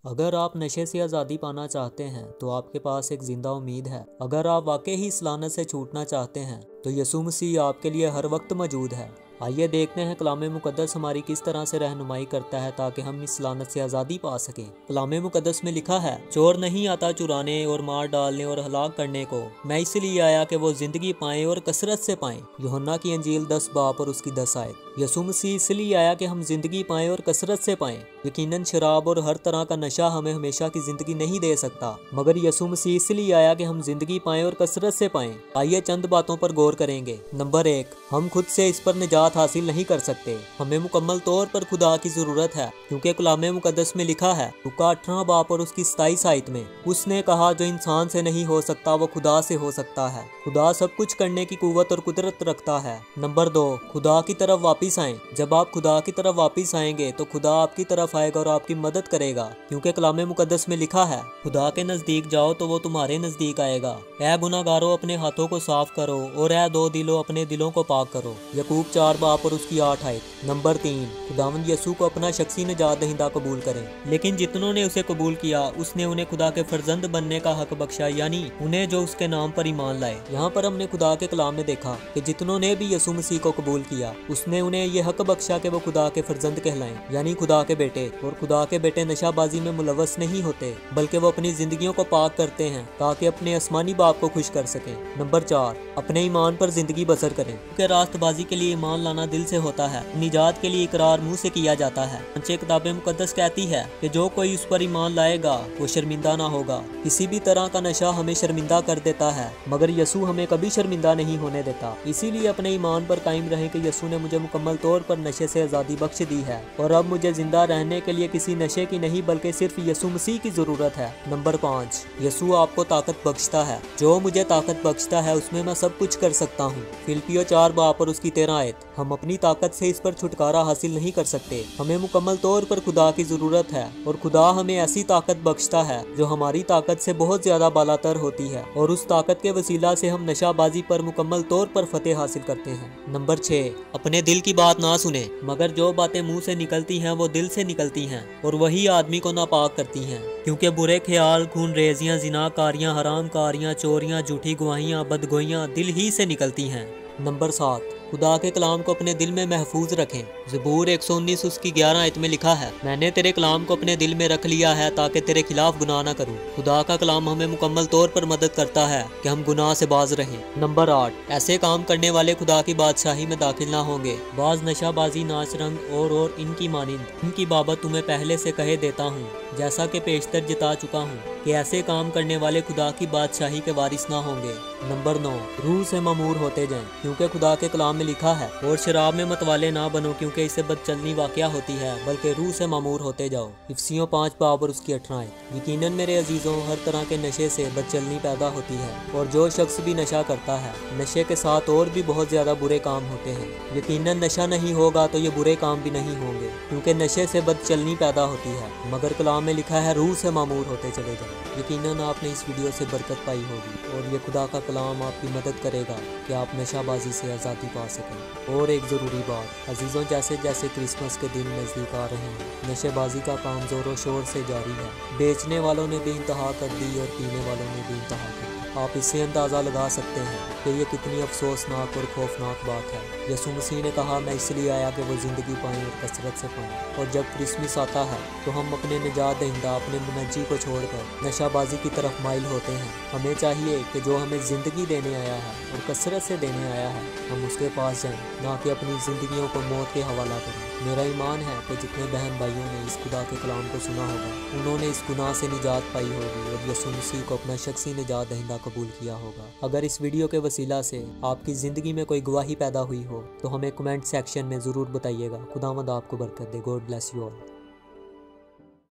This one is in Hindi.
अगर आप नशे से आज़ादी पाना चाहते हैं तो आपके पास एक जिंदा उम्मीद है। अगर आप वाकई ही इस लानत से छूटना चाहते हैं तो यीशु मसीह आपके लिए हर वक्त मौजूद है। आइए देखते हैं कलाम मुकद्दस हमारी किस तरह से रहनुमाई करता है ताकि हम इस लानत से आज़ादी पा सकें। कलाम मुकद्दस में लिखा है, चोर नहीं आता चुराने और मार डालने और हलाक करने को, मैं इसलिए आया कि वो जिंदगी पाएं और कसरत से पाएं। यूहन्ना की अंजील 10 बाब और उसकी 10 आयत। यीशु मसीह इसलिए आया कि हम जिंदगी पाएं और कसरत से पाएं। यकीनन शराब और हर तरह का नशा हमें हमेशा की जिंदगी नहीं दे सकता, मगर यीशु मसीह इसलिए आया कि हम जिंदगी पाएं और कसरत से पाएं। आइए चंद बातों पर गौर करेंगे। नंबर 1, हम खुद से इस पर निजात हासिल नहीं कर सकते। हमें मुकम्मल तौर पर खुदा की जरूरत है, क्योंकि कलाम मुकद्दस में लिखा है लूका 18 बाब और उसकी 27 आयत में, उसने कहा जो इंसान से नहीं हो सकता वो खुदा से हो सकता है। खुदा सब कुछ करने की कुव्वत और कुदरत रखता है। नंबर 2, खुदा की तरफ वापिस आएं। जब आप खुदा की तरफ वापिस आएंगे तो खुदा आपकी तरफ आएगा और आपकी मदद करेगा, क्योंकि कलाम मुकद्दस में लिखा है खुदा के नजदीक जाओ तो वो तुम्हारे नजदीक आएगा। ऐ गुनाहगारों अपने हाथों को साफ करो और ऐ दो दिलो अपने दिलों को पाक करो। याकूब 4 बाब और उसकी 8 आयत। नंबर 3, खुदावंद यीशु को अपना शख्सी निजात दहिंदा कबूल करें। लेकिन जितनों ने उसे कबूल किया उसने उन्हें खुदा के फर्जंद बनने का हक बख्शा, यानी उन्हें जो उसके नाम पर ईमान लाए। यहाँ पर हमने खुदा के कलाम में देखा कि जितनों ने भी यीशु मसीह को कबूल किया उसने उन्हें ये हक बख्शा कि वो खुदा के फर्जंद कहलाएं, यानी खुदा के बेटे। और खुदा के बेटे नशाबाजी में मुलव्वस नहीं होते, बल्कि वो अपनी जिंदगियों को पाक करते हैं ताकि अपने आसमानी बाप को खुश कर सकें। नंबर 4, अपने ईमान पर जिंदगी बसर करें, क्योंकि रास्तबाजी के लिए ईमान लाना दिल से होता है, निजात के लिए इकरार मुंह से किया जाता है। किताब मुकद्दस कहती है कि जो कोई उस पर ईमान लाएगा वो शर्मिंदा ना होगा। किसी भी तरह का नशा हमें शर्मिंदा कर देता है, मगर यीशु हमें कभी शर्मिंदा नहीं होने देता। इसीलिए अपने ईमान पर कायम रहें कि यीशु ने मुझे मुकम्मल तौर पर नशे से आज़ादी बख्श दी है और अब मुझे जिंदा रहने के लिए किसी नशे की नहीं बल्कि सिर्फ यीशु मसीह की जरूरत है। नंबर 5, यीशु आपको ताकत बख्शता है। जो मुझे ताकत बख्शता है उसमें मैं सब कुछ कर सकता हूँ। फिलिपियों 4 बाब और उसकी 13 आयत। हम अपनी ताकत से इस पर छुटकारा हासिल नहीं कर सकते, हमें मुकम्मल तौर पर खुदा की जरूरत है और खुदा हमें ऐसी ताकत बख्शता है जो हमारी ताकत से बहुत ज्यादा बालातर होती है और उस ताकत के वसीला से हम नशाबाजी पर मुकम्मल तौर पर फतेह हासिल करते हैं। नंबर 6, अपने दिल की बात ना सुने, मगर जो बातें मुंह से निकलती हैं वो दिल से निकलती हैं और वही आदमी को नापाक करती हैं, क्योंकि बुरे ख्याल, खून रेजियां, जिनाकारियां, हराम कारियां, चोरियां, झूठी गवाहियां, बदगोइयां दिल ही से निकलती हैं। नंबर 7, खुदा के कलाम को अपने दिल में महफूज रखें। ज़बूर 119 उसकी 11 आयत में लिखा है, मैंने तेरे कलाम को अपने दिल में रख लिया है ताकि तेरे खिलाफ गुनाह ना करूं। खुदा का कलाम हमें मुकम्मल तौर पर मदद करता है कि हम गुनाह से बाज रहें। नंबर 8, ऐसे काम करने वाले खुदा की बादशाही में दाखिल ना होंगे। बाज नशाबाजी, नाच रंग और इनकी मानिंद, इनकी बाबत तुम्हें पहले से कहे देता हूँ, जैसा कि पेशतर जता चुका हूँ कि ऐसे काम करने वाले खुदा की बादशाही के वारिस ना होंगे। नंबर 9, रूह से मामूर होते जाएं, क्योंकि खुदा के कलाम में लिखा है, और शराब में मतवाले ना बनो क्योंकि इससे बदचलनी वाक़या होती है, बल्कि रूह से मामूर होते जाओ। इफ्सियों 5 बाब और उसकी 18 आयत। यकीनन मेरे अजीज़ों, हर तरह के नशे से बदचलनी पैदा होती है और जो शख्स भी नशा करता है, नशे के साथ और भी बहुत ज़्यादा बुरे काम होते हैं। यकीनन नशा नहीं होगा तो ये बुरे काम भी नहीं होंगे, क्योंकि नशे से बदचलनी पैदा होती है, मगर कलाम में लिखा है रूह से मामूर होते चले जाओ। यकीनन आपने इस वीडियो से बरकत पाई होगी और ये खुदा का कलाम आपकी मदद करेगा कि आप नशाबाजी से आज़ादी पा सकें। और एक ज़रूरी बात अजीज़ों, जैसे जैसे क्रिसमस के दिन नज़दीक आ रहे हैं, नशेबाजी का काम ज़ोरों शोर से जारी है। बेचने वालों ने भी इंतहा कर दी और पीने वालों ने भी इंतहा कर दी। आप इससे अंदाज़ा लगा सकते हैं कि ये कितनी अफसोसनाक और खौफनाक बात है। यीशु मसीह ने कहा, मैं इसलिए आया कि वो ज़िंदगी पाएँ और कसरत से पाएँ। और जब क्रिसमस आता है तो हम अपने निजात दहिंदा, अपने मुनज्जी को छोड़कर नशाबाजी की तरफ माइल होते हैं। हमें चाहिए कि जो हमें ज़िंदगी देने आया है और कसरत से देने आया है, हम उसके पास जाएं, ना कि अपनी ज़िंदगियों को मौत के हवाला करें। मेरा ईमान है कि जितने बहन भाइयों ने इस खुदा के कलाम को सुना होगा, उन्होंने इस गुनाह से निजात पाई होगी और यीशु मसीह को अपना शख्सी निजात दहिंदा कबूल किया होगा। अगर इस वीडियो के वसीला से आपकी ज़िंदगी में कोई गवाही पैदा हुई हो तो हमें कमेंट सेक्शन में ज़रूर बताइएगा। खुदावंद आपको बरकत दे। God bless you all.